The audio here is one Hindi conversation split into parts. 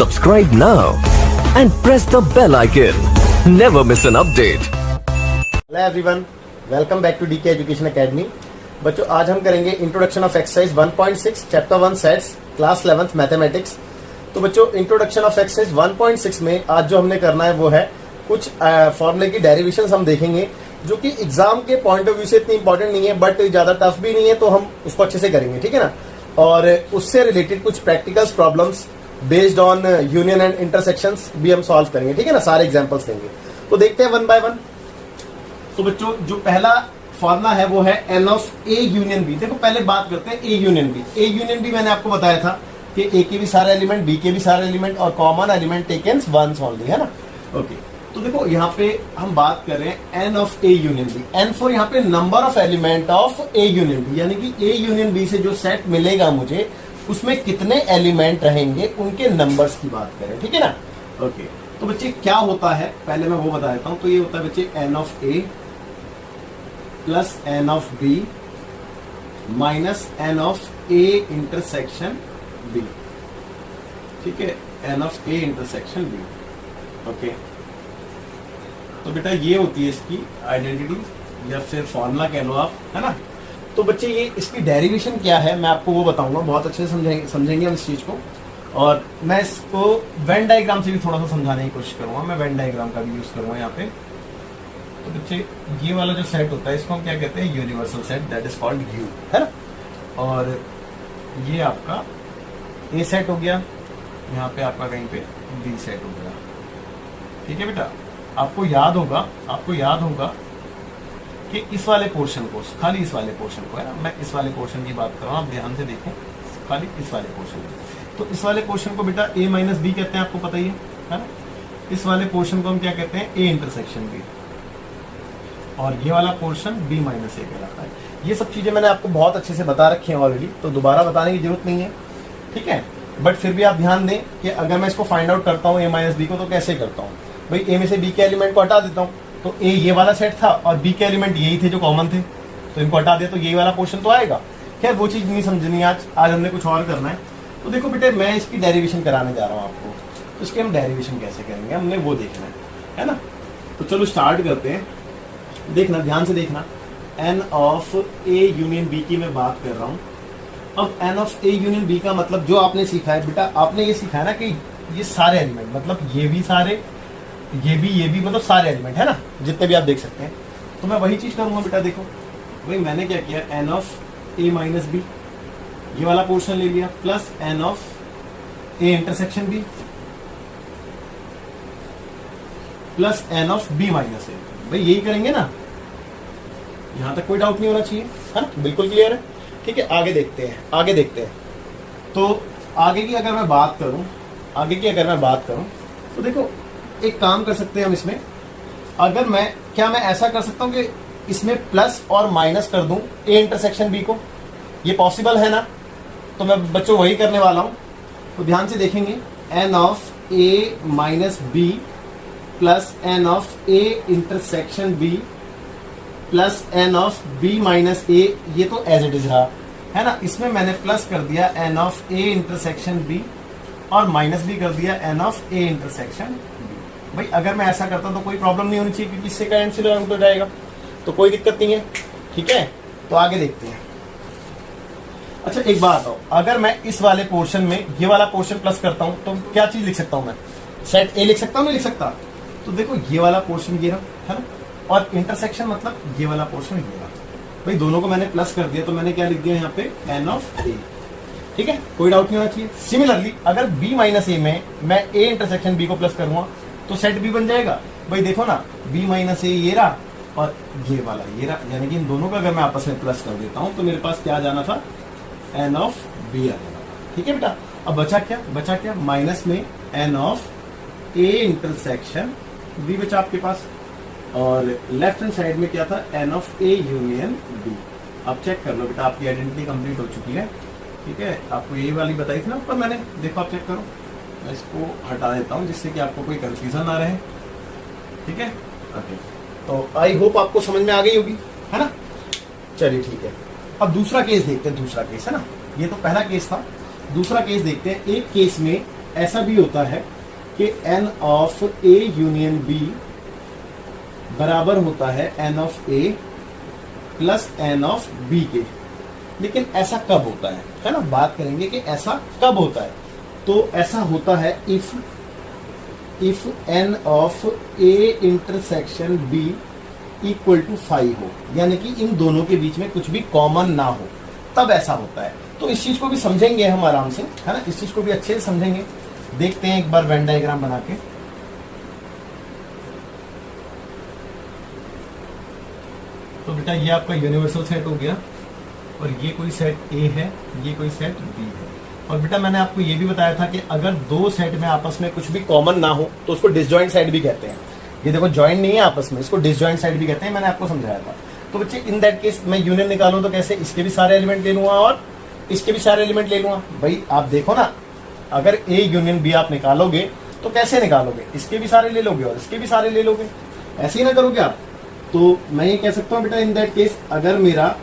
Subscribe now and press the bell icon. Never miss an update. Hello everyone, welcome back to DK education academy. बच्चों, आज हम करेंगे introduction of exercise 1.6 chapter 1 sets class 11th mathematics. तो बच्चों, इंट्रोडक्शन ऑफ एक्सरसाइज 1.6 में आज जो हमने करना है वो है कुछ फॉर्मूले की डेरिवेशंस हम देखेंगे, जो कि एग्जाम के पॉइंट ऑफ व्यू से इतनी इंपॉर्टेंट नहीं है, बट ज्यादा टफ भी नहीं है, तो हम उसको अच्छे से करेंगे, ठीक है ना। और उससे रिलेटेड कुछ practicals problems based on union and intersections भी हम सॉल्व करेंगे, ठीक है ना। सारे एग्जांपल्स देंगे, तो देखते हैं वन बाय वन। तो बच्चों, जो पहला फॉर्मूला है वो है N of A union B. देखो, पहले बात करते हैं A union B. A union B मैंने आपको बताया था कि ए के भी सारे एलिमेंट, बी के भी सारे एलिमेंट और common element taken once only, है ना। ओके, तो देखो यहाँ पे हम बात कर रहे हैं n of A union B. N for यहाँ पे number of element of A union B, यानी कि ए यूनियन बी से जो सेट मिलेगा मुझे, उसमें कितने एलिमेंट रहेंगे उनके नंबर्स की बात करें, ठीक है ना। ओके, तो बच्चे क्या होता है पहले मैं वो बता देता हूं। तो ये होता है बच्चे n of A plus N of B minus N of A intersection B, ठीक है, N of A intersection B. Okay, तो बेटा ये होती है इसकी आइडेंटिटी या फिर फॉर्मूला कह लो आप, है ना। तो बच्चे, ये इसकी डेरिवेशन क्या है मैं आपको वो बताऊंगा, बहुत अच्छे से समझेंगे हम इस चीज को। और मैं इसको वेन डायग्राम से भी थोड़ा सा समझाने की कोशिश करूंगा। मैं वेन डायग्राम का भी यूज करूंगा यहाँ पे। तो बच्चे, ये वाला जो सेट होता है इसको हम क्या कहते हैं, universal set, that is called you, है ना। और ये आपका ए सेट हो गया, यहाँ पे आपका कहीं पे बी सेट हो गया, ठीक है बेटा। आपको याद होगा कि इस वाले पोर्शन को, खाली इस वाले पोर्शन को, है ना, मैं इस वाले पोर्शन की बात कर रहा हूँ, आप ध्यान से देखें, खाली इस वाले पोर्शन को। तो इस वाले पोर्शन को बेटा ए माइनस बी कहते हैं, आपको पता ही है ना। इस वाले पोर्शन को हम क्या कहते हैं, ए इंटरसेक्शन बी। और ये वाला पोर्शन बी माइनस ए कहलाता है। ये सब चीजें मैंने आपको बहुत अच्छे से बता रखी हैं ऑलरेडी, तो दोबारा बताने की जरूरत नहीं है, ठीक है। बट फिर भी आप ध्यान दें कि अगर मैं इसको फाइंड आउट करता हूँ ए माइनस बी को, तो कैसे करता हूँ भाई, ए में से बी के एलिमेंट को हटा देता हूँ। तो ए ये वाला सेट था और बी के एलिमेंट यही थे जो कॉमन थे, तो इनको हटा दिया तो यही वाला पोर्शन तो आएगा। खैर, वो चीज नहीं समझनी आज हमने कुछ और करना है। तो देखो बेटे, मैं इसकी डेरिवेशन कराने जा रहा हूँ आपको, तो इसकी हम डेरिवेशन कैसे करेंगे हमने वो देखना है ना। तो चलो स्टार्ट करते हैं। देखना, ध्यान से देखना, n of A union B की मैं बात कर रहा हूँ। अब n of A union B का मतलब जो आपने सीखा है बेटा, आपने ये सीखा है ना कि ये सारे एलिमेंट, मतलब ये भी सारे, ये भी मतलब सारे एलिमेंट, है ना, जितने भी आप देख सकते हैं। तो मैं वही चीज करूंगा बेटा। देखो भाई, मैंने क्या किया, N of A minus B, ये वाला पोर्शन ले लिया, plus N of A intersection B plus N of B minus A. भाई यही करेंगे ना, यहां तक कोई डाउट नहीं होना चाहिए, है ना, बिल्कुल क्लियर है, ठीक है। आगे देखते हैं। तो आगे की अगर मैं बात करूं तो देखो, एक काम कर सकते हैं हम इसमें। अगर मैं ऐसा कर सकता हूं कि इसमें प्लस और माइनस कर दूं ए इंटरसेक्शन बी को, ये पॉसिबल है ना। तो मैं बच्चों वही करने वाला हूं। तो ध्यान से देखेंगे, N of A minus B plus N of A intersection B plus N of B minus A, ये तो एज इट इज रहा, है ना। इसमें मैंने प्लस कर दिया n of A intersection B और माइनस भी कर दिया n of A intersection B. भाई अगर मैं ऐसा करता तो कोई प्रॉब्लम नहीं होनी चाहिए, क्योंकि इससे का एंसिलर आउट हो जाएगा, तो कोई दिक्कत नहीं है, ठीक है। तो आगे देखते हैं। अच्छा, एक बात बताओ, अगर मैं इस वाले पोर्शन में ये वाला पोर्शन प्लस करता हूं तो क्या चीज लिख सकता हूं मैं, सेट ए लिख सकता हूं, नहीं लिख सकता। तो देखो, ये वाला पोर्शन ये रहा, है ना, और इंटरसेक्शन मतलब ये वाला पोर्शन ये रहा। भाई दोनों को मैंने प्लस कर दिया, तो मैंने क्या लिख दिया यहाँ पे, एन ऑफ ए, ठीक है, कोई डाउट नहीं होना चाहिए। सिमिलरली, अगर बी माइनस ए में मैं ए इंटरसेक्शन बी को प्लस करूंगा तो सेट बी बन जाएगा। भाई देखो ना, बी माइनस ए ये रहा और ये वाला ये रहा, यानी कि इन दोनों का अगर मैं आपस में प्लस कर देता हूं तो मेरे पास क्या आ जाना था, एन ऑफ बी आ जाना था, ठीक है बेटा। अब बचा क्या, माइनस में n of A intersection B बचा आपके पास, और लेफ्ट हैंड साइड में क्या था, n of A union B. अब चेक कर लो बेटा, आपकी आइडेंटिटी कंप्लीट हो चुकी है, ठीक है। आपको ये वाली बताई थी ना ऊपर मैंने, देखो आप चेक करो। मैं इसको हटा देता हूं जिससे कि आपको कोई कंफ्यूजन ना रहे, ठीक है। ओके, तो आई होप आपको समझ में आ गई होगी, है ना। चलिए ठीक है, अब दूसरा केस देखते हैं। दूसरा केस है ना, ये तो पहला केस था, दूसरा केस देखते हैं। एक केस में ऐसा भी होता है कि n of A union B बराबर होता है n of A plus n of B के। लेकिन ऐसा कब होता है ना, बात करेंगे कि ऐसा कब होता है। तो ऐसा होता है if n of A intersection B equal to 5 हो, यानी कि इन दोनों के बीच में कुछ भी कॉमन ना हो, तब ऐसा होता है। तो इस चीज को भी समझेंगे हम आराम से, है ना, इस चीज को भी अच्छे से समझेंगे। देखते हैं एक बार वेन डायग्राम बना के। तो बेटा ये आपका यूनिवर्सल सेट हो गया, और ये कोई सेट A है, ये कोई सेट B है। और बेटा मैंने आपको ये भी बताया था कि अगर दो सेट में आपस में कुछ भी कॉमन ना हो तो उसको डिसजॉइंट सेट भी कहते हैं। ये देखो जॉइंट नहीं है आपस में, इसको डिसजॉइंट सेट भी कहते हैं, मैंने आपको समझाया था। तो बच्चे इन दैट केस मैं यूनियन निकालूं तो कैसे, इसके भी सारे एलिमेंट ले लूंगा और इसके भी सारे एलिमेंट ले लूंगा। भाई आप देखो ना, अगर A यूनियन B आप निकालोगे तो कैसे निकालोगे, इसके भी सारे ले लोगे और इसके भी सारे ले लोगे, ऐसे ही ना करोगे आप। तो मैं ये कह सकता हूँ बेटा इन दैट केस अगर मेरा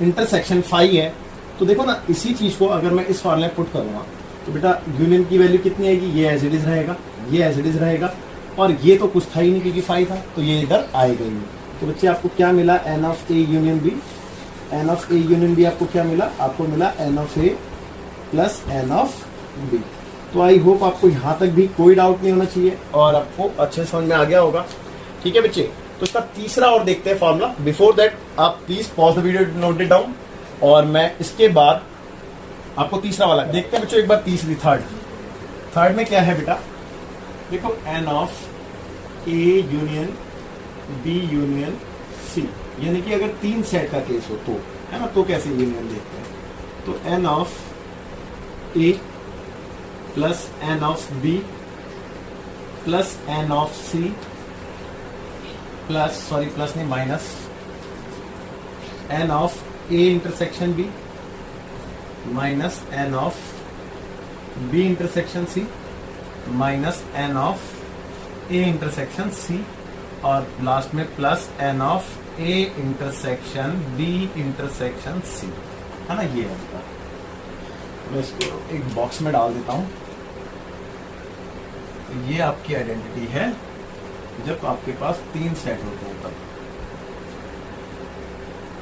इंटरसेक्शन 5 है तो देखो ना, इसी चीज को अगर मैं इस फॉर्मूले में पुट करूंगा तो बेटा यूनियन की वैल्यू कितनी आएगी, ये एज इट इज रहेगा, ये एज इट इज रहेगा, और ये तो कुछ था ही नहीं क्योंकि 5 था, तो ये इधर आएगा ही नहीं। तो बच्चे आपको क्या मिला, n of A union B। n of A union B आपको क्या मिला, आपको मिला n of A plus n of B। तो आई होप आपको यहाँ तक भी कोई डाउट नहीं होना चाहिए और आपको अच्छे समझ में आ गया होगा। ठीक है बच्चे, तो इसका तीसरा और देखते हैं फॉर्मूला। बिफोर दैट आप please pause the video, note it down, और मैं इसके बाद आपको तीसरा वाला देखते हैं बच्चों एक बार। थर्ड में क्या है बेटा, देखो n of A union B union C, यानी कि अगर 3 सेट का केस हो तो, है ना, तो कैसे यूनियन देखते हैं। तो n of A plus n of B plus n of C plus, sorry plus नहीं minus, n of A intersection B minus n of B intersection C minus n of A intersection C, और लास्ट में plus n of A intersection B intersection C, है ना। ये है, मैं इसको एक बॉक्स में डाल देता हूं। तो ये आपकी आइडेंटिटी है जब आपके पास 3 सेट होते हैं तब।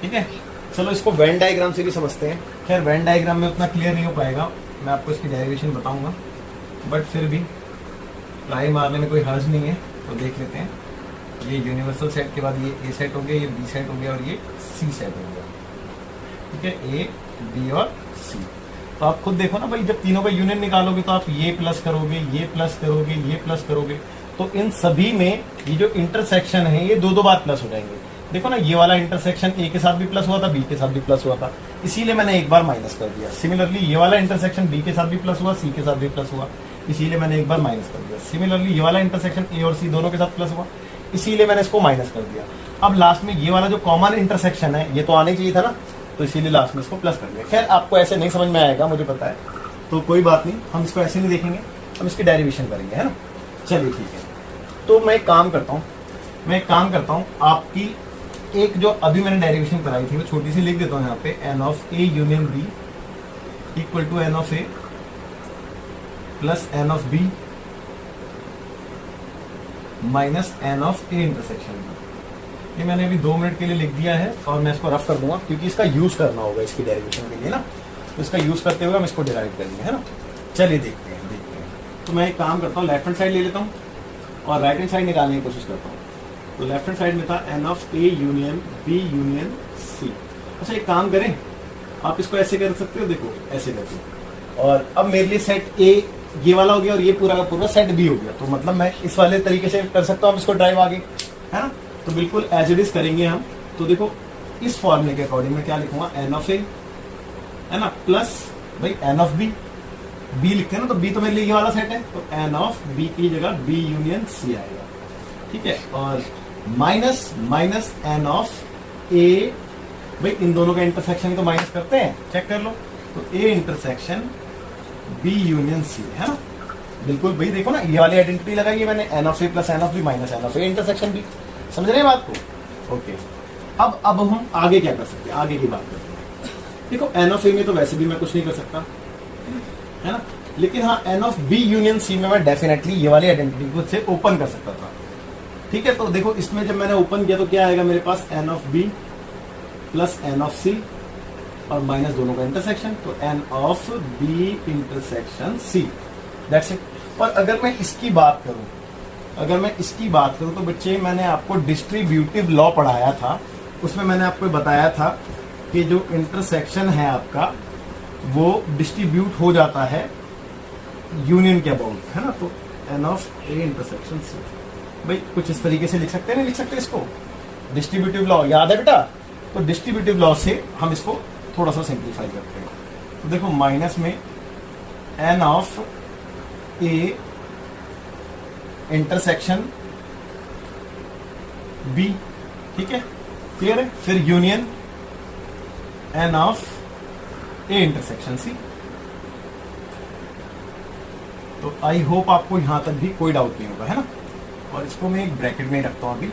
ठीक है, चलो इसको वेन डायग्राम से भी समझते हैं। खैर वेन डायग्राम में उतना क्लियर नहीं हो पाएगा, मैं आपको इसकी डेरिवेशन बताऊंगा, बट फिर भी ट्राई मारने में कोई हर्ज नहीं है, तो देख लेते हैं। ये यूनिवर्सल सेट के बाद ये A सेट हो गया, ये B सेट हो गया और ये C सेट हो गया। ठीक है, A B और C। तो आप खुद देखो ना भाई, जब तीनों का यूनियन निकालोगे तो आप ये प्लस करोगे, ये प्लस करोगे, ये प्लस करोगे, तो इन सभी में ये जो इंटरसेक्शन है ये 2-2 बार प्लस हो जाएंगे। देखो ना, ये वाला इंटरसेक्शन A के साथ भी प्लस हुआ था, B के साथ भी प्लस हुआ था, इसीलिए मैंने एक बार माइनस कर दिया। सिमिलरली ये वाला इंटरसेक्शन B के साथ भी प्लस हुआ, C के साथ भी प्लस हुआ, इसीलिए मैंने एक बार माइनस कर दिया। सिमिलरली ये वाला इंटरसेक्शन A और C दोनों के साथ प्लस हुआ, इसीलिए मैंने इसको माइनस कर दिया। अब लास्ट में ये वाला जो कॉमन इंटरसेक्शन है ये तो आने चाहिए था ना, तो इसीलिए लास्ट में इसको प्लस कर दिया। खैर आपको ऐसे नहीं समझ में आएगा मुझे पता है, तो कोई बात नहीं, हम इसको ऐसे नहीं देखेंगे, हम इसकी डेरिवेशन करेंगे, है ना। चलिए ठीक है, तो मैं एक काम करता हूँ, आपकी एक जो अभी मैंने डेरिवेशन कराई थी वो छोटी सी लिख देता हूँ यहाँ पे, n of A union B equal to n of A plus n of B minus n of A intersection B। ये मैंने अभी 2 मिनट के लिए लिख दिया है और मैं इसको रफ कर दूंगा क्योंकि इसका यूज करना होगा इसकी डेरिवेशन के लिए ना, तो इसका यूज करते हुए हम इसको डिराइव करेंगे, है ना। चलिए देखते हैं। तो मैं एक काम करता हूँ, लेफ्ट हैंड साइड ले लेता हूँ और राइट हैंड साइड निकालने की कोशिश करता हूँ। तो लेफ्ट हैंड साइड में था n of A union B union C। अच्छा एक काम करें, आप इसको ऐसे कर सकते हो, देखो ऐसे करके, और अब मेरे लिए सेट A ये वाला हो गया और ये पूरा का पूरा सेट B हो गया, तो मतलब मैं इस वाले तरीके से कर सकता हूँ इसको ड्राइव आगे, है ना। तो बिल्कुल एज इट इज करेंगे हम। तो देखो इस फॉर्मूले के अकॉर्डिंग मैं क्या लिखूंगा, n ऑफ A, है ना, प्लस भाई n ऑफ B, B लिखते हैं ना, तो B तो मेरे लिए ये वाला सेट है, तो n ऑफ B की जगह B यूनियन C आएगा। ठीक है, और minus minus n of A, भाई इन दोनों का इंटरसेक्शन तो माइनस करते हैं, चेक कर लो, तो A intersection B union C, है ना। बिल्कुल भाई देखो ना, ये वाली आइडेंटिटी लगाई है मैंने, n of A plus n of B minus n of A intersection B। समझ रहे हैं बात को? ओके, अब हम आगे क्या कर सकते हैं, आगे की बात करते हैं। देखो n ऑफ A में तो वैसे भी मैं कुछ नहीं कर सकता, है ना, लेकिन हाँ n of B union C में मैं डेफिनेटली ये वाली आइडेंटिटी को से ओपन कर सकता था। ठीक है, तो देखो इसमें जब मैंने ओपन किया तो क्या आएगा मेरे पास, N of B plus N of C और माइनस दोनों का इंटरसेक्शन, तो N of B intersection C, that's it. और अगर मैं इसकी बात करूं तो बच्चे मैंने आपको डिस्ट्रीब्यूटिव लॉ पढ़ाया था, उसमें मैंने आपको बताया था कि जो इंटरसेक्शन है आपका वो डिस्ट्रीब्यूट हो जाता है यूनियन के अबाउट, है ना। तो N of A intersection C, भाई कुछ इस तरीके से लिख सकते हैं, नहीं लिख सकते इसको, डिस्ट्रीब्यूटिव लॉ याद है बेटा। तो डिस्ट्रीब्यूटिव लॉ से हम इसको थोड़ा सा सिंप्लीफाई करते हैं। तो देखो माइनस में n of A intersection B, ठीक है, क्लियर है। फिर union n of A intersection C. तो आई होप आपको यहां तक भी कोई डाउट नहीं होगा, है ना। और इसको मैं एक ब्रैकेट में ही रखता हूं अभी,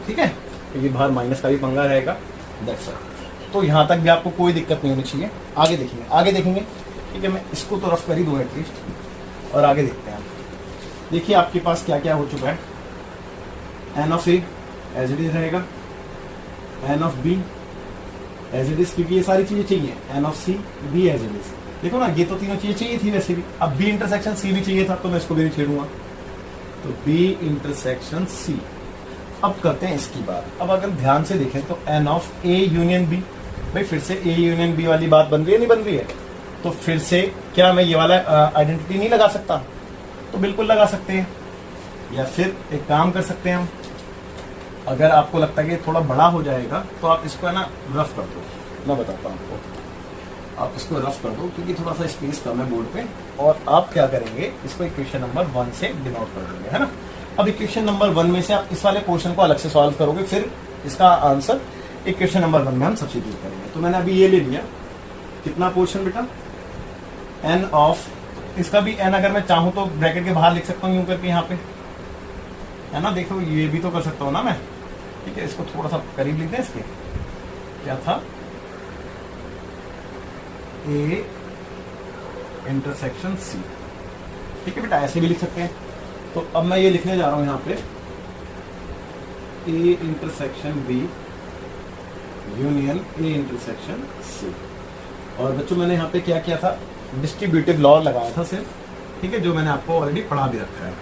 ठीक है, क्योंकि बाहर माइनस का भी पंगा रहेगा, दैट्स ऑल। तो यहां तक भी आपको कोई दिक्कत नहीं होनी चाहिए। आगे देखेंगे, ठीक है। मैं इसको तो रफ कर ही दूं एटलीस्ट, और आगे देखते हैं। देखिए आपके पास क्या क्या हो चुका है, N of A as it is रहेगा, N of B as it is, क्योंकि ये सारी चीजें चाहिए, N of C B as it is. देखो ना, ये तो तीनों चीजें चाहिए थी वैसे भी, अब बी इंटरसेक्शन सी भी चाहिए था, तो मैं इसको भी नहीं छेड़ूंगा। तो बी इंटरसेक्शन सी। अब करते हैं इसकी बात। अब अगर ध्यान से देखें तो N of A union B, भाई फिर से ए यूनियन बी वाली बात बन रही है, नहीं बन रही है। तो फिर से क्या मैं ये वाला आइडेंटिटी नहीं लगा सकता? तो बिल्कुल लगा सकते हैं। या फिर एक काम कर सकते हैं हम, अगर आपको लगता है कि थोड़ा बड़ा हो जाएगा तो आप इसको है ना रफ कर दो, मैं बताता हूँ आपको। आप इसको रफ कर दो क्योंकि थोड़ा सा स्पेस कम है बोर्ड पे, और आप क्या करेंगे, इसको इक्वेशन नंबर 1 से डिनोट कर देंगे, है ना। अब इक्वेशन नंबर 1 में से आप इस वाले पोर्शन को अलग से सॉल्व करोगे, फिर इसका आंसर इक्वेशन नंबर 1 में हम सब्स्टिट्यूट करेंगे। तो मैंने अभी ये ले लिया, कितना पोर्शन बेटा, एन ऑफ, इसका भी एन अगर मैं चाहूं तो ब्रैकेट के बाहर लिख सकता हूँ यूं करके यहाँ पे, है ना। देखो ये भी तो कर सकता हूँ ना मैं, ठीक है। इसको थोड़ा सा करीब लिखते हैं, इसके क्या था, ए इंटरसेक्शन सी, ठीक है बेटा, ऐसे भी लिख सकते हैं। तो अब मैं ये लिखने जा रहा हूं यहाँ पे, A intersection B union A intersection C. और बच्चों मैंने यहाँ पे क्या किया था, डिस्ट्रीब्यूटिव लॉ लगाया था सिर्फ, ठीक है, जो मैंने आपको ऑलरेडी पढ़ा भी रखा है।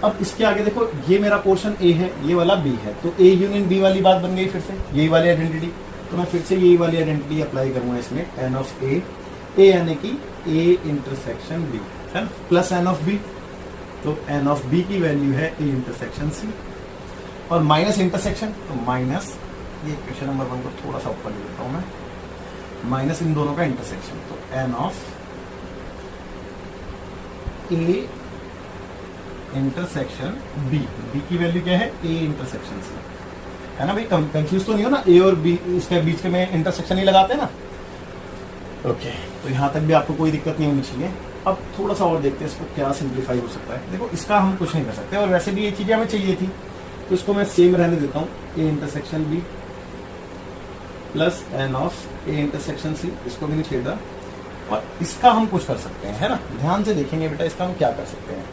अब इसके आगे देखो, ये मेरा पोर्शन ए है, ये वाला बी है, तो ए यूनियन बी वाली बात बन गई फिर से, यही वाली आइडेंटिटी। तो मैं फिर से यही वाली आइडेंटिटी अप्लाई करूंगा इसमें, एन ऑफ ए यानी कि ए इंटरसेक्शन बी, है ना, प्लस एन ऑफ बी। तो एन ऑफ बी की वैल्यू है ए इंटरसेक्शन सी, और माइनस इंटरसेक्शन, तो माइनस, ये क्वेश्चन नंबर 1 को थोड़ा सा ऊपर ले लेता हूं मैं, माइनस इन दोनों का इंटरसेक्शन, तो N of A intersection B, B की वैल्यू क्या है, ए इंटरसेक्शन सी, है ना भाई। कंफ्यूज तो नहीं हो ना, ए और बी इसके बीच में इंटरसेक्शन ही लगाते ना। ओके, तो यहां तक भी आपको कोई दिक्कत नहीं होनी चाहिए। अब थोड़ा सा और देखते हैं इसको क्या सिंप्लीफाई हो सकता है। देखो इसका हम कुछ नहीं कर सकते, और वैसे भी ये चीजें हमें चाहिए थी, तो इसको मैं सेम रहने देता हूँ, A intersection B plus N of A intersection C, इसको भी नहीं छेड़ रहा। और इसका हम कुछ कर सकते हैं, है ना, ध्यान से देखेंगे बेटा, इसका हम क्या कर सकते हैं।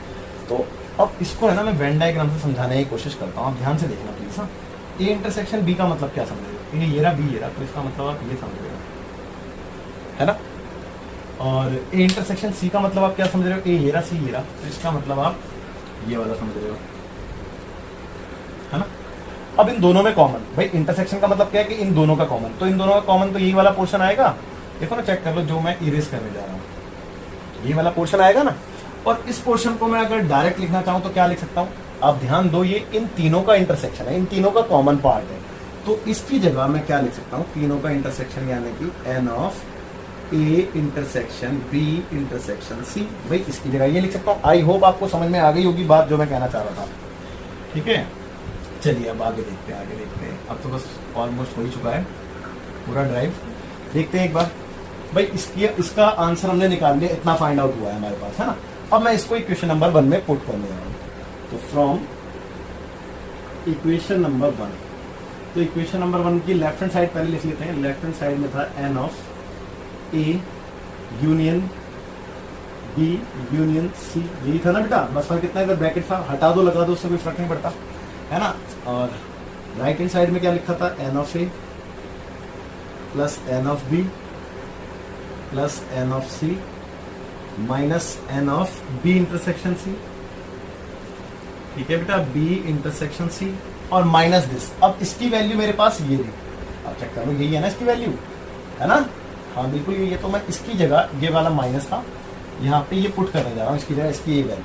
तो अब इसको है ना मैं वेन डायग्राम से समझाने की कोशिश करता हूँ, आप ध्यान से देखना प्लीज। हाँ, ए इंटरसेक्शन बी का मतलब क्या समझ रहे हो, ये रहा बी ये रहा, तो इसका मतलब आप ये समझ रहे हो, है ना। और ए इंटरसेक्शन सी का मतलब आप क्या समझ रहे हो, ए ये रहा सी ये रहा, तो इसका मतलब आप ये वाला समझ रहे हो, है ना। अब इन दोनों में कॉमन, भाई इंटरसेक्शन का मतलब क्या है कि इन दोनों का कॉमन, तो इन दोनों का कॉमन तो यही वाला पोर्शन आएगा। देखो ना, चेक कर लो, जो मैं इरेज करने जा रहा हूँ, ये वाला पोर्शन आएगा ना। और इस पोर्शन को मैं अगर डायरेक्ट लिखना चाहूं तो क्या लिख सकता हूं, आप ध्यान दो, ये इन तीनों का इंटरसेक्शन है, इन तीनों का कॉमन पार्ट है। तो इसकी जगह मैं क्या लिख सकता हूं, तीनों का इंटरसेक्शन यानी कि n of A intersection B intersection C, भाई इसकी जगह ये लिख सकता हूं। आई होप आपको समझ में आ गई होगी बात जो मैं कहना चाह रहा था, ठीक है। चलिए अब आगे देखते हैं, आगे देखते हैं। अब तो बस ऑलमोस्ट हो ही चुका है पूरा ड्राइव, देखते हैं एक बार। भाई इसका आंसर हमने निकाल लिया, इतना फाइंड आउट हुआ है हमारे पास, है ना। अब मैं इसको इक्वेशन नंबर 1 में पुट करने जा रहा हूं। तो फ्रॉम इक्वेशन नंबर 1, तो इक्वेशन नंबर 1 की लेफ्ट हैंड साइड पहले लिख लेते हैं। लेफ्ट हैंड साइड में था n of A union B union C, यही था ना बेटा। बस फर्क कितना है, अगर ब्रैकेट था हटा दो लगा दो उससे कोई फर्क नहीं पड़ता, है ना। और राइट हैंड साइड में क्या लिखा था, n of A plus N of B plus N of C minus N of B intersection C. ठीक है बेटा, बी इंटरसेक्शन सी और माइनस दिस। अब इसकी वैल्यू मेरे पास ये थी, अब चेक करो यही है ना इसकी वैल्यू, है ना। हाँ बिल्कुल यही है। तो मैं इसकी जगह ये वाला माइनस था, यहाँ पे ये पुट करने जा रहा हूँ इसकी जगह इसकी ये वैल्यू,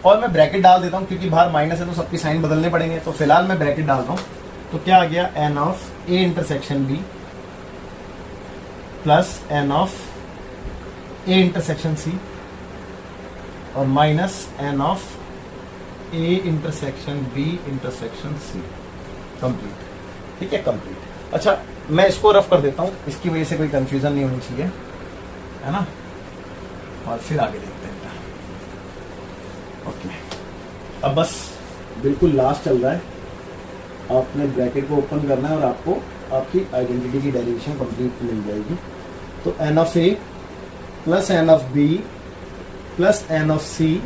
और मैं ब्रैकेट डाल देता हूँ क्योंकि बाहर माइनस है तो सबकी साइन बदलने पड़ेंगे। तो फिलहाल मैं ब्रैकेट डालता हूँ, तो क्या आ गया, N of A intersection B plus N of A intersection C और minus N of A intersection B intersection C. Complete, ठीक है, कंप्लीट। अच्छा मैं इसको रफ कर देता हूँ, इसकी वजह से कोई कंफ्यूजन नहीं होनी चाहिए, है ना। और फिर आगे देखते हैं। ओके, अब बस बिल्कुल लास्ट चल रहा है, आपने ब्रैकेट को ओपन करना है और आपको आपकी आइडेंटिटी की डेरिवेशन कंप्लीट मिल जाएगी। तो N of A plus N of B plus N of C.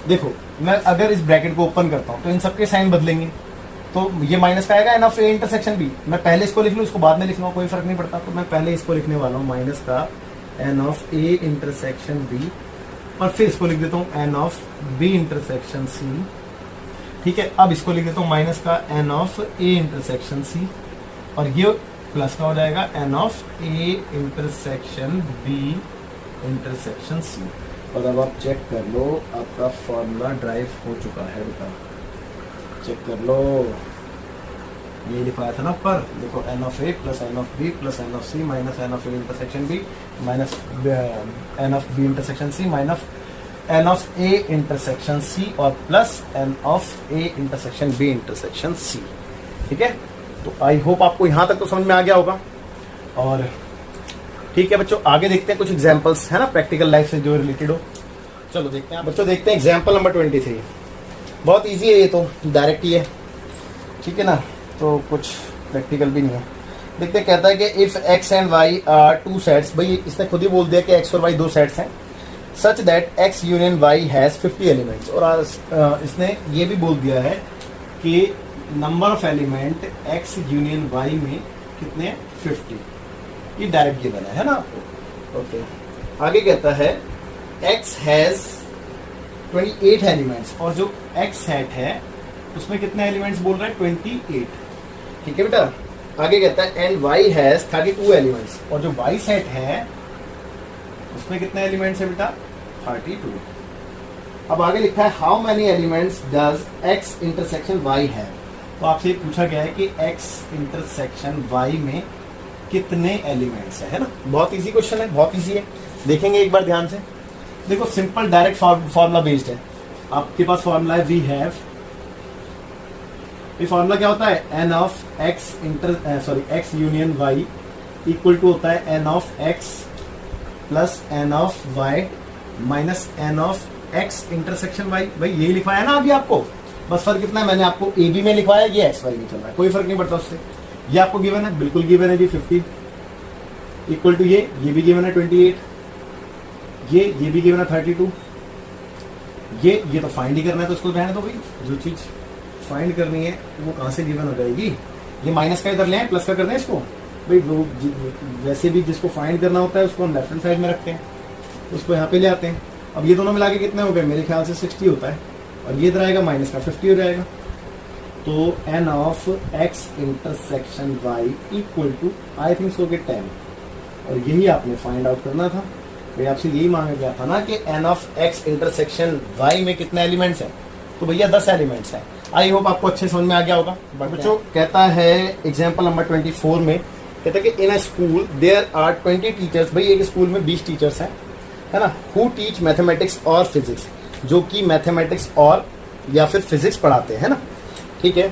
देखो मैं अगर इस ब्रैकेट को ओपन करता हूं तो इन सबके साइन बदलेंगे, तो ये माइनस का आएगा n of A intersection B. मैं पहले इसको लिख लूँ, इसको बाद में लिख लूँ, कोई फर्क नहीं पड़ता। तो मैं पहले इसको लिखने वाला हूँ माइनस का n of A intersection B, और फिर इसको लिख देता हूँ n of B intersection C. ठीक है, अब इसको लिख देता हूँ माइनस का n of A intersection C, और ये प्लस का हो जाएगा n of A intersection B intersection C. और अब आप चेक कर लो, आपका फॉर्मूला ड्राइव हो चुका है बेटा, चेक कर लो। ये लिखाया था ना ऊपर, देखो N of A plus N of B plus N of C minus N of A intersection B minus N of B intersection C minus N of A intersection C और plus N of A intersection B intersection C. ठीक है, तो आई होप आपको यहां तक तो समझ में आ गया होगा। और ठीक है बच्चों, आगे देखते हैं कुछ एग्जांपल्स, है ना, प्रैक्टिकल लाइफ से जो रिलेटेड हो। चलो देखते हैं बच्चों, देखते हैं एग्जांपल नंबर 23। बहुत इजी है ये, तो डायरेक्ट ही है, ठीक है ना, तो कुछ प्रैक्टिकल भी नहीं है। देखते हैं, कहता है कि if X and Y are two sets, भाई इसने खुद ही बोल दिया कि एक्स और वाई दो सेट्स हैं, such that X union Y has 50 elements. और इसने ये भी बोल दिया है कि number of element X union Y में कितने, 50। ये डायरेक्ट गिवन है ना आपको। ओके, आगे कहता है एक्स हैज 28 एलिमेंट्स, और जो एक्स सेट है उसमें कितने एलिमेंट्स बोल रहा है, 28। ठीक है बेटा, आगे कहता है एंड वाई हैज 32 एलिमेंट्स, और जो वाई सेट है उसमें कितने एलिमेंट्स है बेटा, 32। अब आगे लिखा है how many elements does X intersection Y है। तो आपसे ये पूछा गया है कि एक्स इंटरसेक्शन वाई में कितने एलिमेंट्स है ना। बहुत इजी क्वेश्चन है, बहुत इजी है, देखेंगे एक बार ध्यान से। देखो सिंपल डायरेक्ट फॉर्मूला बेस्ड है, आपके पास फॉर्मूला है वी हैव। ये फॉर्मूला क्या होता है, N of X X union Y equal to होता है N of X plus N of Y minus N of X intersection Y. भाई यही लिखवाया है ना अभी आपको, बस फर्क कितना है, मैंने आपको ए बी में लिखवाया, ये एक्स वाई में चल रहा है, कोई फर्क नहीं पड़ता उससे। ये आपको गिवन है, बिल्कुल गिवन है जी 50 इक्वल टू ये भी गिवन है 28, ये भी गिवन है 32। ये तो फाइंड ही करना है, तो उसको रहने दो भाई, जो चीज फाइंड करनी है वो कहां से गिवन हो जाएगी। ये माइनस का इधर ले आए, प्लस का कर दें इसको भाई, वो वैसे भी जिसको फाइंड करना होता है उसको हम लेफ्ट हैंड साइड में रखते हैं, उसको यहाँ पे ले आते हैं। अब ये दोनों मिला के कितने हो गए, मेरे ख्याल से 60 होता है, और ये इधर आएगा माइनस का 50 हो जाएगा। तो N of X intersection Y equal to I think so के 10, और यही आपने फाइंड आउट करना था। भाई आपसे यही मांगा गया था ना कि n of X intersection Y में कितने एलिमेंट्स हैं, तो भैया 10 एलिमेंट्स हैं। आई होप आपको अच्छे समझ में आ गया होगा। बच्चों कहता है एग्जाम्पल नंबर 24 में, कहता है कि in a school there are 20 teachers. भाई एक स्कूल में 20 टीचर्स हैं, है ना, हु टीच मैथमेटिक्स और फिजिक्स, जो कि मैथमेटिक्स और या फिर फिजिक्स पढ़ाते हैं ना। ठीक है,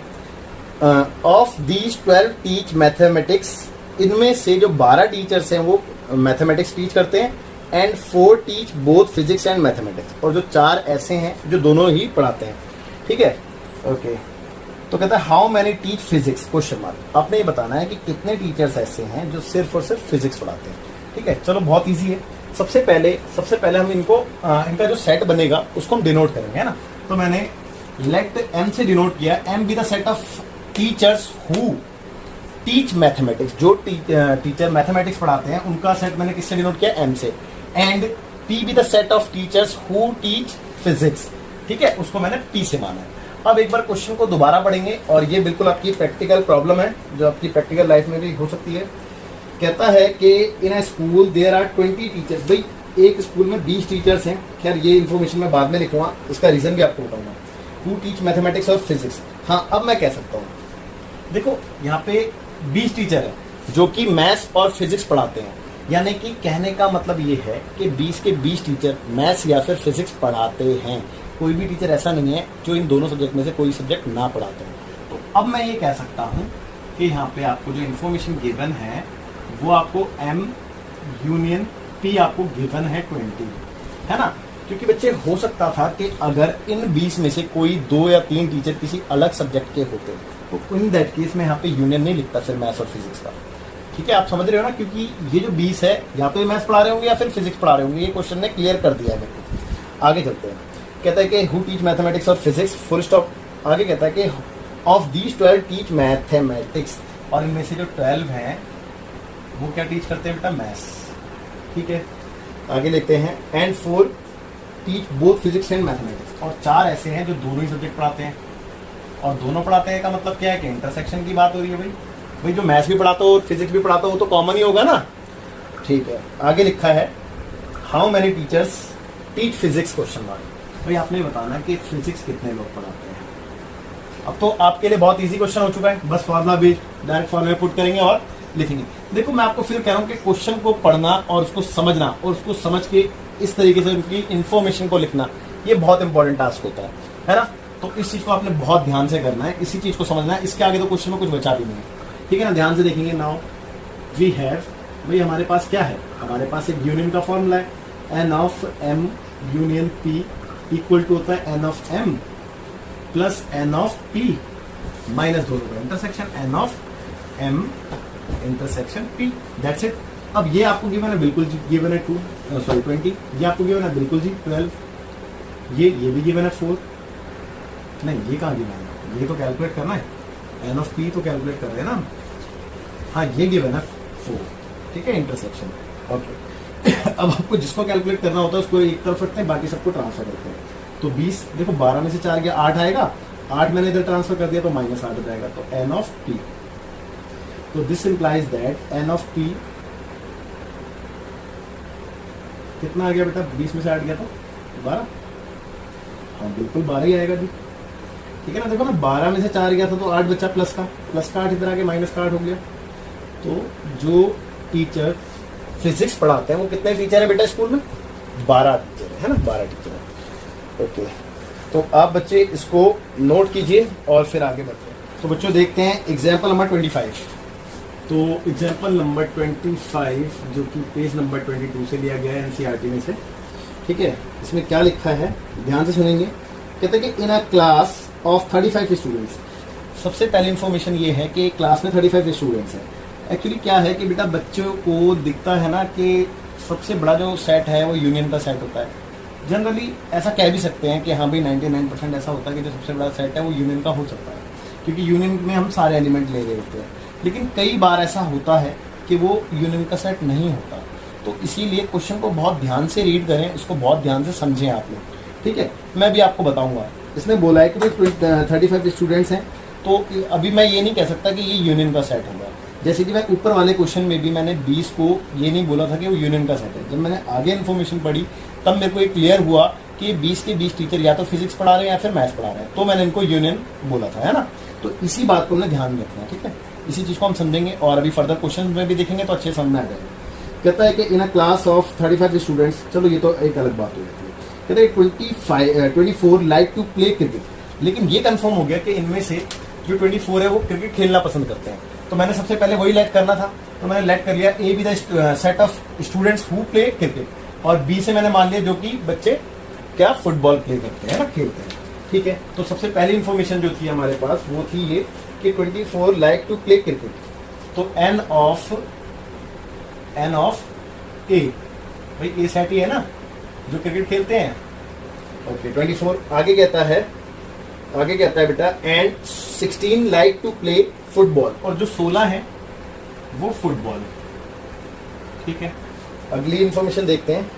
ऑफ दीज 12 टीच मैथमेटिक्स, इनमें से जो 12 टीचर्स हैं वो मैथमेटिक्स टीच करते हैं, and 4 teach both physics and mathematics, और जो 4 ऐसे हैं जो दोनों ही पढ़ाते हैं। ठीक है, ओके। तो कहता है how many teach physics, question mark. आपने ये बताना है कि कितने टीचर्स ऐसे हैं जो सिर्फ और सिर्फ फिजिक्स पढ़ाते हैं। ठीक है, चलो बहुत ईजी है, सबसे पहले हम इनका जो सेट बनेगा उसको हम डिनोट करेंगे, है ना। तो मैंने लेट एम से डिनोट किया, M be the set of teachers who teach mathematics, जो टीचर मैथमेटिक्स पढ़ाते हैं उनका सेट मैंने किससे डिनोट किया, एम से। And P B the set of teachers who teach physics, ठीक है, उसको मैंने पी से माना है। अब एक बार क्वेश्चन को दोबारा पढ़ेंगे और ये बिल्कुल आपकी प्रैक्टिकल प्रॉब्लम है जो आपकी प्रैक्टिकल लाइफ में भी हो सकती है। कहता है कि in a school there are 20 teachers. भाई एक स्कूल में 20 टीचर्स हैं, खैर ये इन्फॉर्मेशन मैं बाद में लिखूंगा, इसका रीजन भी आपको बताऊंगा। हु टीच मैथमेटिक्स और फिजिक्स, हाँ अब मैं कह सकता हूँ, देखो यहाँ पे 20 टीचर है जो कि मैथ्स और फिजिक्स पढ़ाते हैं, यानी कि कहने का मतलब ये है कि 20 के 20 टीचर मैथ्स या फिर फिजिक्स पढ़ाते हैं। कोई भी टीचर ऐसा नहीं है जो इन दोनों सब्जेक्ट में से कोई सब्जेक्ट ना पढ़ाते हैं। तो अब मैं ये कह सकता हूँ कि यहाँ पे आपको जो इन्फॉर्मेशन गिवन है वो आपको M यूनियन P आपको गिवन है 20, है ना। क्योंकि बच्चे हो सकता था कि अगर इन 20 में से कोई 2 या 3 टीचर किसी अलग सब्जेक्ट के होते तो इन दैट केस में यहाँ पे यूनियन नहीं लिखता फिर मैथ्स और फिजिक्स का, ठीक है, आप समझ रहे हो ना। क्योंकि ये जो 20 है या तो ये मैथ्स पढ़ा रहे होंगे या फिर फिजिक्स पढ़ा रहे होंगे, ये क्वेश्चन ने क्लियर कर दिया है मेरे को। आगे चलते हैं, कहता है कि हु टीच मैथमेटिक्स और फिजिक्स, फुल स्टॉप। आगे कहता है कि ऑफ दीज 12 टीच मैथमेटिक्स, और इनमें से जो 12 हैं वो क्या टीच करते हैं बेटा, मैथ्स, ठीक है। आगे लिखते हैं and 4 teach both physics and mathematics, और 4 ऐसे हैं जो दोनों ही सब्जेक्ट पढ़ाते हैं। और दोनों पढ़ाते हैं का मतलब क्या है कि इंटरसेक्शन की बात हो रही है। भाई जो मैथ्स भी पढ़ाता हो और फिजिक्स भी पढ़ाता हो तो कॉमन ही होगा ना, ठीक है। आगे लिखा है how many teachers teach physics, question mark. भाई आपने बताना कि फिजिक्स कितने लोग पढ़ाते हैं। अब तो आपके लिए बहुत इजी क्वेश्चन हो चुका है, बस फॉर्मूला भी डायरेक्ट फॉर्मूला पुट करेंगे और लिखेंगे। देखो मैं आपको फिर कह रहा हूँ कि क्वेश्चन को पढ़ना और उसको समझना और उसको समझ के इस तरीके से उनकी इन्फॉर्मेशन को लिखना, ये बहुत इंपॉर्टेंट टास्क होता है ना। तो इस चीज को आपने बहुत ध्यान से करना है, इसी चीज को समझना है, इसके आगे तो क्वेश्चन में कुछ बचा भी नहीं है, ठीक है ना। ध्यान से देखेंगे। नाउ वी हैव, भाई हमारे पास क्या है, हमारे पास एक यूनियन का फॉर्मूला है, N of M union P equal to होता है N of M plus N of P minus दोनों का intersection, n of M intersection P, that's it. अब ये आपको गिवन है, बिल्कुल जी गिवन है 20, ये आपको गिवन है बिल्कुल जी 12, ये भी गिवन है 4, नहीं ये कहाँ गिवन है, ये तो कैलकुलेट करना है, एन ऑफ पी तो कैलकुलेट कर रहे हैं ना। हाँ ये गिवन है 4, ठीक है, इंटरसेक्शन, ओके। अब आपको जिसको कैलकुलेट करना होता है उसको एक तरफ रखते हैं, बाकी सबको ट्रांसफर करते हैं। तो 20 देखो 12 में से 4 गया 8 आएगा, 8 मैंने इधर ट्रांसफर कर दिया तो -8 हो जाएगा, तो एन ऑफ पी। तो this implies that n of P कितना आ गया बेटा, 20 में से 8 गया तो 12, हाँ बिल्कुल 12 ही आएगा जी, ठीक है ना। देखो ना 12 में से 4 गया था तो 8 बच्चा प्लस का 8 इधर आके माइनस का 8 हो गया। तो जो टीचर फिजिक्स पढ़ाते हैं वो कितने टीचर है बेटा स्कूल में, 12 टीचर है ना, 12 टीचर है, ओके। तो आप बच्चे इसको नोट कीजिए और फिर आगे बढ़ते हैं। तो बच्चों देखते हैं एग्जाम्पल नंबर 25। तो एग्जाम्पल नंबर 25 जो कि पेज नंबर 22 से लिया गया है एनसीईआरटी में से, ठीक है। इसमें क्या लिखा है ध्यान से सुनेंगे। कहते हैं कि in a class of 35 students, सबसे पहली इंफॉर्मेशन ये है कि क्लास में 35 स्टूडेंट्स हैं। एक्चुअली क्या है कि बेटा बच्चों को दिखता है ना कि सबसे बड़ा जो सेट है वो यूनियन का सेट होता है। जनरली ऐसा कह भी सकते हैं कि हाँ भाई 99% ऐसा होता है कि जो सबसे बड़ा सेट है वो यूनियन का हो सकता है, क्योंकि यूनियन में हम सारे एलिमेंट ले रहे होते हैं। लेकिन कई बार ऐसा होता है कि वो यूनियन का सेट नहीं होता, तो इसीलिए क्वेश्चन को बहुत ध्यान से रीड करें, इसको बहुत ध्यान से समझें आप लोग, ठीक है। मैं भी आपको बताऊंगा, इसने बोला है कि भाई 35 स्टूडेंट्स हैं, तो अभी मैं ये नहीं कह सकता कि ये यूनियन का सेट होगा। जैसे कि मैं ऊपर वाले क्वेश्चन में भी मैंने 20 को ये नहीं बोला था कि वो यूनियन का सेट है। जब मैंने आगे इन्फॉर्मेशन पढ़ी तब मेरे को ये क्लियर हुआ कि 20 के 20 टीचर या तो फिजिक्स पढ़ा रहे हैं या फिर मैथ्स पढ़ा रहे हैं, तो मैंने इनको यूनियन बोला था, है ना। तो इसी बात को हमने ध्यान में रखना है, ठीक है। इसी चीज़ को हम समझेंगे और अभी फर्दर क्वेश्चन में भी देखेंगे तो अच्छे समझ में आ जाएगा। कहता है कि in a class of 35 students, चलो ये तो एक अलग बात हो जाती है। कहता है 24 लाइक टू प्ले क्रिकेट, लेकिन ये कंफर्म हो गया कि इनमें से जो 24 है वो क्रिकेट खेलना पसंद करते हैं। तो मैंने सबसे पहले वही लेट करना था, तो मैंने लेट कर लिया ए be the set of students who play cricket, और बी से मैंने मान लिया जो कि बच्चे क्या फुटबॉल प्ले करते हैं ना, खेलते हैं, ठीक है। तो सबसे पहली इंफॉर्मेशन जो थी हमारे पास वो थी ये कि 24 लाइक टू प्ले क्रिकेट। तो एन ऑफ ए भाई ए सेट ही है ना जो क्रिकेट खेलते हैं। ओके 24 आगे कहता है बेटा and 16 like to play football, और जो 16 है वो फुटबॉल। ठीक है, अगली इंफॉर्मेशन देखते हैं।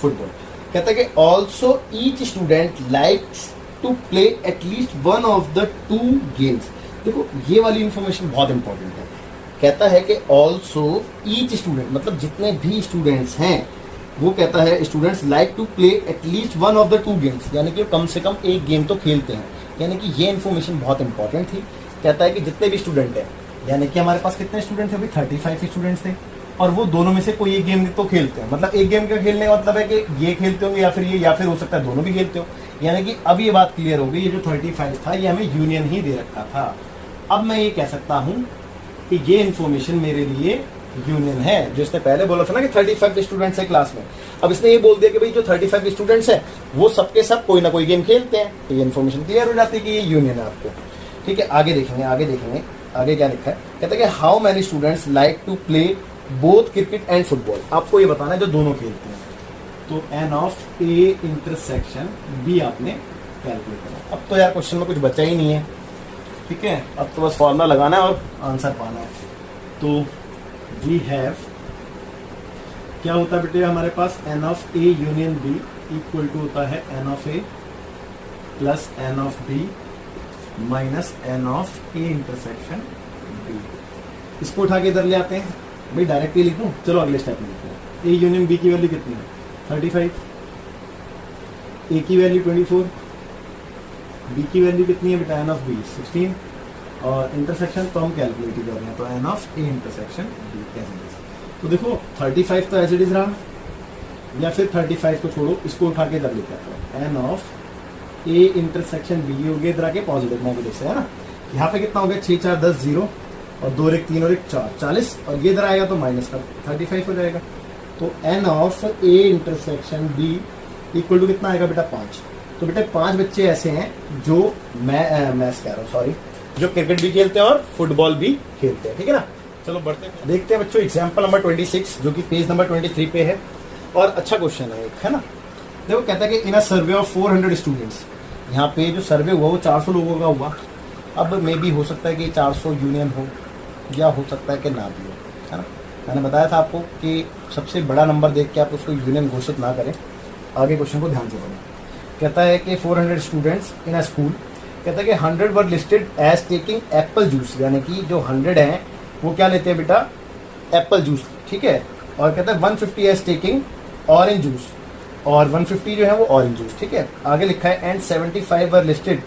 फुटबॉल कहता है कि also each student likes to play at least one of the two games. देखो ये वाली इंफॉर्मेशन बहुत इंपॉर्टेंट है। कहता है कि ऑल्सो ईच स्टूडेंट मतलब जितने भी स्टूडेंट्स हैं, वो कहता है students like to play at least one of the two games, यानी कि कम से कम एक गेम तो खेलते हैं। यानी कि ये इन्फॉर्मेशन बहुत इंपॉर्टेंट थी। कहता है कि जितने भी स्टूडेंट हैं, यानी कि हमारे पास कितने स्टूडेंट थे अभी 35 स्टूडेंट्स थे, और वो दोनों में से कोई एक गेम तो खेलते हैं। मतलब एक गेम का खेलने का मतलब है कि ये खेलते होंगे या फिर ये, या फिर हो सकता है दोनों भी खेलते हो। यानी कि अब ये बात क्लियर हो गई, ये जो 35 था ये हमें यूनियन ही दे रखा था। अब मैं ये कह सकता हूँ कि ये इन्फॉर्मेशन मेरे लिए यूनियन है। जो इसने पहले बोला था ना कि 35 स्टूडेंट्स है क्लास में, अब इसने ये बोल दिया कि भाई जो 35 स्टूडेंट्स हैं वो सबके सब कोई ना कोई गेम खेलते हैं, तो ये इन्फॉर्मेशन क्लियर हो जाती है कि ये यूनियन है आपको। ठीक है, आगे देखेंगे आगे क्या लिखा है। कहता है कि how many students like to play both cricket and football. आपको ये बताना है जो दोनों खेलते हैं। तो N of A intersection B आपने कैलकुलेट करना। अब तो यार क्वेश्चन में कुछ बचा ही नहीं है। ठीक है, अब तो बस फॉर्मूला लगाना है और आंसर पाना है। तो वी हैव, क्या होता है बेटे हमारे पास, N of A union B equal to होता है N of A plus N of B minus N of A intersection B. इसको उठा के इधर ले आते हैं। भाई डायरेक्ट ही लिख दूं, चलो अगले स्टेप में लिखते हैं। ए यूनियन बी की वैल्यू कितनी है 35, ए की वैल्यू 24, बी की वैल्यू कितनी है बेटा एन ऑफ बी 16, और इंटरसेक्शन तो हम कैलकुलेट ही कर रहे हैं, तो N of A intersection B कैसे। तो देखो 35 तो एज इट इज रहा, या फिर 35 को छोड़ो, इसको उठा के इधर लेके आता हूँ। N of A intersection B हो गया इधर आके पॉजिटिव नेगेटिव से, है ना। यहाँ पे कितना हो गया 6 4 10 0, और 2 और 1 3 और 1 4 40, और ये इधर आएगा तो माइनस का 35 हो जाएगा। तो N of A intersection B equal to कितना आएगा बेटा 5। तो बेटा 5 बच्चे ऐसे हैं जो मैथ्स कह रहा हूँ सॉरी, जो क्रिकेट भी खेलते हैं और फुटबॉल भी खेलते हैं। ठीक है ना, चलो बढ़ते हैं, देखते हैं बच्चों एग्जाम्पल नंबर 26 जो कि पेज नंबर 23 पे है, और अच्छा क्वेश्चन है एक, है ना। देखो कहता है कि in a survey of 400 students, यहाँ पे जो सर्वे हुआ वो 400 लोगों का हुआ। अब मे भी हो सकता है कि 400 यूनियन हो, या हो सकता है कि ना भी हो, है ना। मैंने बताया था आपको कि सबसे बड़ा नंबर देख के आप उसको यूनियन घोषित ना करें। आगे क्वेश्चन को ध्यान से पढ़ें। कहता है कि 400 स्टूडेंट्स इन अ स्कूल, कहता है कि 100 were listed as taking apple juice, यानी कि जो 100 हैं वो क्या लेते हैं बेटा एप्पल जूस। ठीक है, और कहता है 150 एज टेकिंग ऑरेंज जूस, और 150 जो है वो ऑरेंज जूस। ठीक है, आगे लिखा है and 75 were listed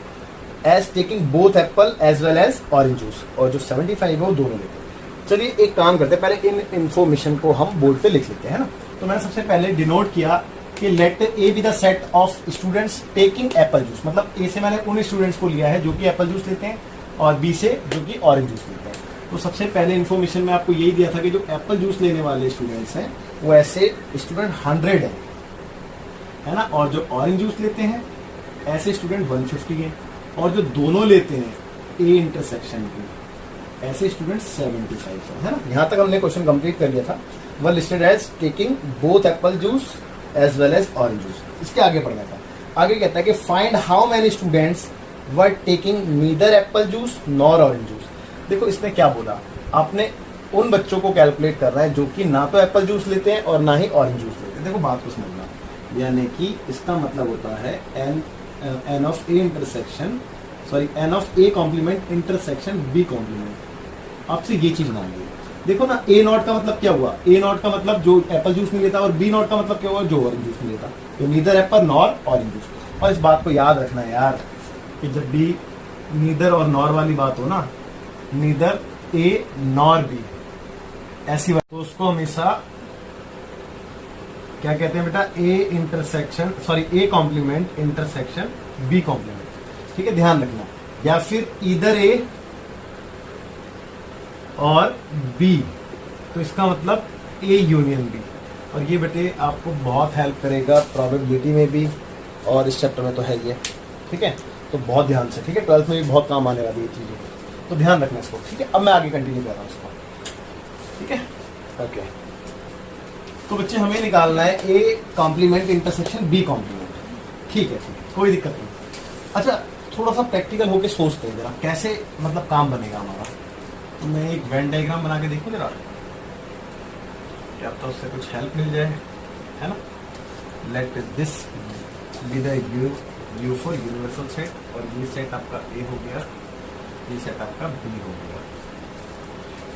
as taking both apple as well as orange juice, और जो 75 है वो दोनों लेते हैं। चलिए एक काम करते हैं, पहले इन इन्फॉर्मेशन को हम बोर्ड पे लिख लेते हैं, ना। तो मैंने सबसे पहले डिनोट किया कि let A be the set of students taking apple juice, मतलब ए से मैंने उन स्टूडेंट्स को लिया है जो कि एप्पल जूस लेते हैं, और बी से जो कि ऑरेंज जूस लेते हैं। तो सबसे पहले इन्फॉर्मेशन में आपको यही दिया था कि जो एप्पल जूस लेने वाले स्टूडेंट्स हैं वो ऐसे स्टूडेंट 100 है ना, और जो ऑरेंज जूस लेते हैं ऐसे स्टूडेंट 150 हैं, और जो दोनों लेते हैं ए इंटरसेक्शन की ऐसे स्टूडेंट 75 है ना। यहाँ तक हमने क्वेश्चन कंप्लीट कर लिया था। Were listed as taking both apple juice as well as orange juice. इसके आगे पढ़ना था। आगे कहता है कि find how many students were taking neither apple juice nor orange juice. देखो इसने क्या बोला, आपने उन बच्चों को कैलकुलेट करना है जो कि ना तो एप्पल जूस लेते हैं और ना ही ऑरेंज जूस लेते हैं। देखो बात को समझना, यानी कि इसका मतलब होता है N of A intersection sorry n of A complement intersection B complement. आपसे ये चीज मांगी। देखो ना, ए नॉट का मतलब क्या हुआ, ए नॉट का मतलब जो एप्पल जूस नहीं लेता, और बी नॉट का मतलब क्या हुआ जो ऑरेंज जूस नहीं लेता। तो neither Apple nor orange juice. और इस बात को याद रखना है यार कि जब भी नीदर और नॉर वाली बात हो ना, नीदर ए नॉर बी ऐसी बात, तो उसको हमेशा क्या कहते हैं बेटा A intersection sorry A complement intersection B complement. ठीक है, ध्यान रखना, या फिर इधर ए और बी, तो इसका मतलब ए यूनियन बी। और ये बेटे आपको बहुत हेल्प करेगा प्रोबेबिलिटी में भी, और इस चैप्टर में तो है ये। ठीक है, तो बहुत ध्यान से, ठीक है, 12th में भी बहुत काम आने वाली ये चीजें, तो ध्यान रखना इसको। ठीक है, अब मैं आगे कंटिन्यू कर रहा हूँ इसको। ठीक है, ओके। तो बच्चे हमें निकालना है A complement intersection B complement. ठीक है, कोई दिक्कत नहीं। अच्छा, थोड़ा सा प्रैक्टिकल होके सोचते हैं जरा कैसे मतलब काम बनेगा हमारा। तो मैं एक वेन डायग्राम बना के देखूं जरा, क्या तो उससे कुछ हेल्प मिल जाए, है ना। Let this be the you for universal set, और ये सेट आपका ए हो गया, ये सेट आपका बी हो गया।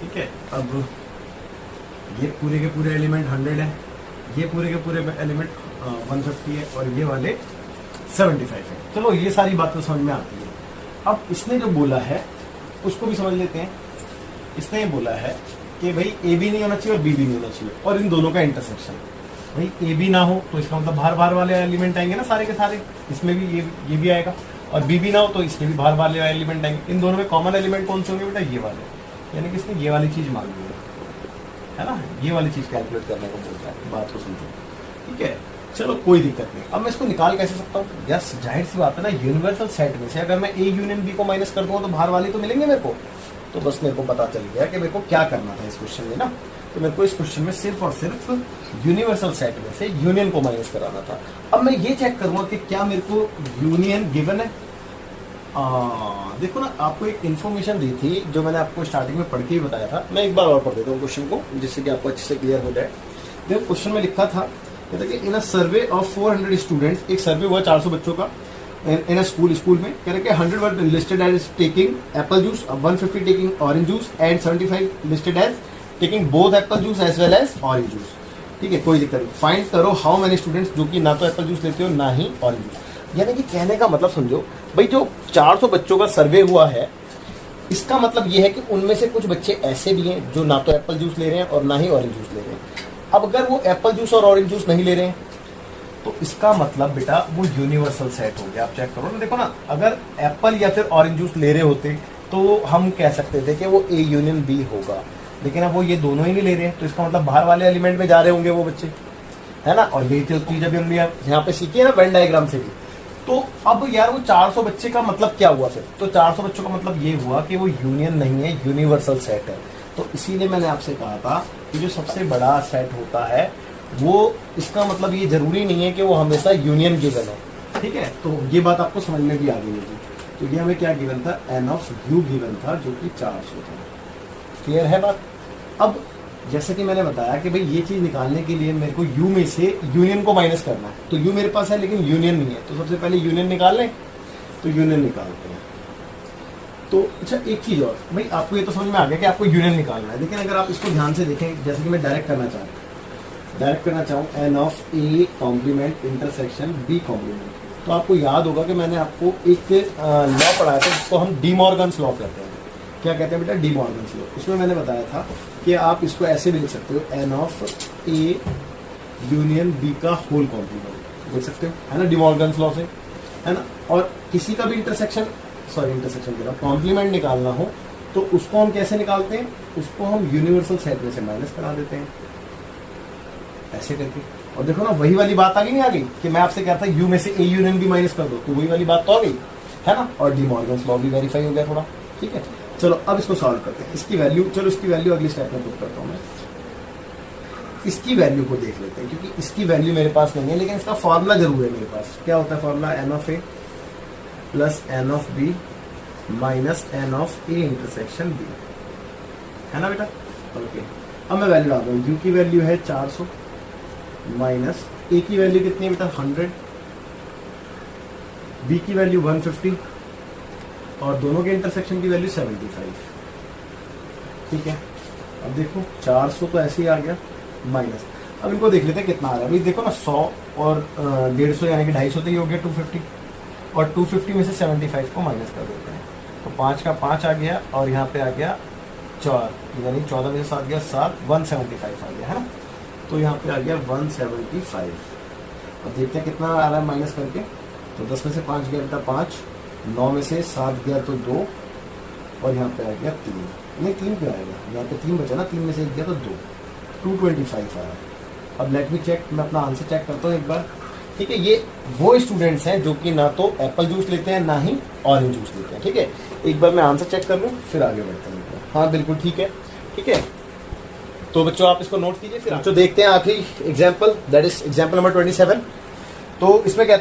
ठीक है, अब ये पूरे के पूरे एलिमेंट 100 है, ये पूरे के पूरे एलिमेंट 150 है, और ये वाले 75 है। चलो ये सारी बातें समझ में आती है। अब इसने जो बोला है उसको भी समझ लेते हैं। इसने ये बोला है कि भाई ए भी नहीं होना चाहिए और बी भी नहीं होना चाहिए, और इन दोनों का इंटरसेक्शन। भाई ए भी ना हो तो इसका मतलब बाहर बाहर वाले एलिमेंट आएंगे ना सारे के सारे, इसमें भी ये भी आएगा, और बी भी ना हो तो इसमें भी बाहर वाले एलिमेंट आएंगे। इन दोनों में कॉमन एलिमेंट कौन से होंगे बेटा? ये वाले। यानी कि इसने ये वाली चीज मांगी है ना, ये वाली चीज कैलकुलेट करने को बोलता है। बात को समझो, ठीक है। चलो कोई दिक्कत नहीं। अब मैं इसको निकाल कैसे सकता हूँ? यस, जाहिर सी बात है ना, यूनिवर्सल सेट में से अगर मैं ए यूनियन बी को माइनस कर दूंगा तो बाहर वाले तो मिलेंगे मेरे को। तो बस मेरे को पता चल गया कि मेरे को क्या करना था इस क्वेश्चन में ना। तो मेरे को इस क्वेश्चन में सिर्फ और सिर्फ यूनिवर्सल सेट में से यूनियन को माइनस कराना था। अब मैं ये चेक करूंगा कि क्या मेरे को यूनियन गिवन है। देखो ना, आपको एक इन्फॉर्मेशन दी थी जो मैंने आपको स्टार्टिंग में पढ़ के ही बताया था। मैं एक बार और पढ़ देता हूँ क्वेश्चन को, जिससे कि आपको अच्छे से क्लियर हो जाए। देखो क्वेश्चन में लिखा था कि in a survey of 400 students, एक सर्वे हुआ 400 बच्चों का इन अ स्कूल में। कह रहे कि 100 were listed as taking apple juice, 150 taking orange juice, and 75 listed as taking both apple juice as well as orange juice. ठीक है, कोई दिक्कत नहीं। फाइंड करो हाउ मेनी स्टूडेंट्स जो कि ना तो एप्पल जूस लेते हो ना ही ऑरेंज जूस। यानी कि कहने का मतलब समझो भाई, जो 400 बच्चों का सर्वे हुआ है, इसका मतलब ये है कि उनमें से कुछ बच्चे ऐसे भी हैं जो ना तो एप्पल जूस ले रहे हैं और ना ही ऑरेंज जूस ले रहे हैं। अब अगर वो एप्पल जूस और ऑरेंज जूस नहीं ले रहे हैं तो इसका मतलब बेटा वो यूनिवर्सल सेट हो गया। आप चेक करो ना, देखो ना, अगर एप्पल या फिर ऑरेंज जूस ले रहे होते तो हम कह सकते थे कि वो ए यूनियन बी होगा, लेकिन अब वो ये दोनों ही नहीं ले रहे हैं, तो इसका मतलब बाहर वाले एलिमेंट में जा रहे होंगे वो बच्चे, है ना। और यही चीज अभी हमने यहाँ पे सीखी है ना वेन डायग्राम से भी। तो अब यार वो 400 बच्चे का मतलब क्या हुआ फिर? तो 400 बच्चों का मतलब ये हुआ कि वो यूनियन नहीं है, यूनिवर्सल सेट है। तो इसीलिए मैंने आपसे कहा था कि जो सबसे बड़ा सेट होता है वो, इसका मतलब ये जरूरी नहीं है कि वो हमेशा यूनियन गिवन है। ठीक है, तो ये बात आपको समझ में भी आ गई होगी। तो ये हमें क्या गिवन था? एन ऑफ यू गिवन था, जो कि 400 था। क्लियर है बात? अब जैसे कि मैंने बताया कि भाई ये चीज निकालने के लिए मेरे को यू में से यूनियन को माइनस करना है। तो यू मेरे पास है लेकिन यूनियन नहीं है, तो सबसे पहले यूनियन निकाल लें। तो यूनियन निकालते हैं। तो अच्छा, एक चीज और भाई, आपको ये तो समझ में आ गया कि आपको यूनियन निकालना है, लेकिन अगर आप इसको ध्यान से देखें, जैसे कि मैं डायरेक्ट करना चाहूँ n of A complement intersection B complement, तो आपको याद होगा कि मैंने आपको एक लॉ पढ़ाया था जिसको हम डी मॉर्गन्स लॉ कहते हैं। क्या कहते हैं बेटा? D Morgan's law. उसमें मैंने बताया था कि आप इसको ऐसे भी लिख सकते हो, n of A union B का होल कॉम्प्लीमेंट लिख सकते हो, है ना, डी मॉर्गन्स लॉ से, है ना। और किसी का भी इंटरसेक्शन कॉम्प्लीमेंट निकालना हो तो उसको हम कैसे निकालते हैं? उसको हम यूनिवर्सल सेट में से माइनस करा देते हैं ऐसे करके। और देखो ना, वही वाली बात आ गई, नहीं आ गई कि मैं आपसे कहता यू में से ए यूनियन भी माइनस कर दो, तो वही वाली बात तो आ गई, है ना। और डी मॉर्गन्स लॉ भी वेरीफाई हो गया थोड़ा। ठीक है, चलो अब इसको सॉल्व करते हैं। इसकी वैल्यू, चलो इसकी वैल्यू अगली स्टेप में पुट करता हूँ मैं। इसकी वैल्यू को देख लेते हैं, क्योंकि इसकी वैल्यू मेरे पास नहीं है, लेकिन इसका फॉर्मूला जरूर है मेरे पास। क्या होता है formula? N of A plus N of B minus N of A intersection B, है ना बेटा। ओके, अब मैं वैल्यू डालता हूँ। यू की वैल्यू है 400 माइनस ए की वैल्यू कितनी है बेटा? 100, बी की वैल्यू 150 और दोनों के इंटरसेक्शन की वैल्यू 75। ठीक है, अब देखो 400 तो ऐसे ही आ गया माइनस। अब इनको देख लेते हैं कितना आ रहा है। अभी देखो ना, 100 और 150 यानी कि 250 तो ये हो गया 250, और 250 में से 75 को माइनस कर देते हैं। तो 5 का 5 आ गया, और यहाँ पे आ गया 4, यानी 14 में से 7 गया 7, 175 आ गया, है ना। तो यहाँ पे आ गया 175। अब देखते हैं कितना आ रहा है माइनस करके। तो 10 में से 5 गया बेटा 5, 9 में से 7 गया तो 2, और यहाँ पे आ गया 3। नहीं, 3 पे आएगा, यहाँ पे 3 बचा ना, 3 में से 1 गया तो 2, 225 आया। अब लेट मी चेक, मैं अपना आंसर चेक करता हूँ एक बार। ठीक है, ये वो स्टूडेंट्स हैं जो कि ना तो एप्पल जूस लेते हैं ना ही ऑरेंज जूस लेते हैं। ठीक है, एक बार मैं आंसर चेक कर लूँ फिर आगे बढ़ते हैं। हाँ बिल्कुल ठीक है। ठीक है, तो बच्चों आप इसको नोट कीजिए, फिर बच्चों देखते हैं आखिरी example, that is example number 27। तो इसमें कहते